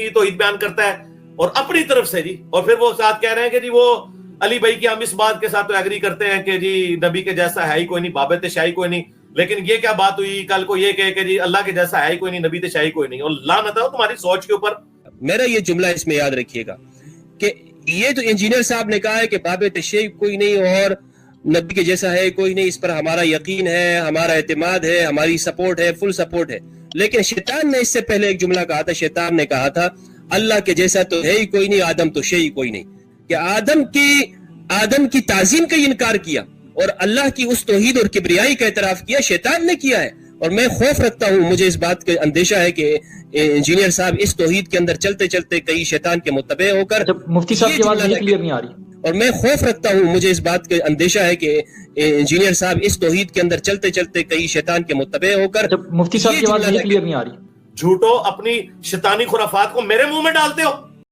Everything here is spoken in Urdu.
کی توحید بیان کرتا ہے اور اپنی طرف سے جی، اور پھر وہ ساتھ کہہ رہے ہیں کہ جی وہ علی بھائی کی ہم اس بات کے ساتھ تو ایگری کرتے ہیں کہ جی نبی کے جیسا ہے ہی کوئی نہیں، باب تشیع کوئی نہیں، لیکن یہ کیا بات ہوئی کل کو یہ کہے کہ جی اللہ کے جیسا ہے ہی کوئی نہیں، نبی تشیع کوئی نہیں، اور لعنت ہے تمہاری سوچ کے اوپر۔ میرا یہ جملہ اس میں یاد رکھیے گا کہ یہ تو انجینئر صاحب نے کہا ہے کہ باب تشیع کوئی نہیں اور نبی کے جیسا ہے کوئی نہیں، اس پر ہمارا یقین ہے، ہمارا اعتماد ہے، ہماری سپورٹ ہے، فل سپورٹ ہے، لیکن شیطان نے اس سے پہلے ایک جملہ کہا تھا، شیطان نے کہا تھا اللہ کے جیسا تو ہے ہی کوئی نہیں، آدم تو شیء کوئی نہیں، کہ آدم کی تعظیم کا انکار کیا اور اللہ کی اس توحید اور کبریائی کا اعتراف کیا شیطان نے کیا ہے۔ اور میں خوف رکھتا ہوں، مجھے اس بات کا اندیشہ ہے کہ انجینئر صاحب اس توحید کے اندر چلتے چلتے کئی شیطان کے متبع ہو کر مفتی صاحب کی آواز مجھے کلیئر نہیں آ رہی، اور میں خوف رکھتا ہوں، مجھے اس بات کا اندیشہ ہے کہ انجینئر صاحب اس توحید کے اندر چلتے چلتے کئی شیطان کے متبع ہو کر مفتی صاحب کی آواز مجھے کلیئر نہیں آ رہی۔ جھوٹو اپنی شیطانی خرافات کو میرے منہ میں ڈالتے ہو۔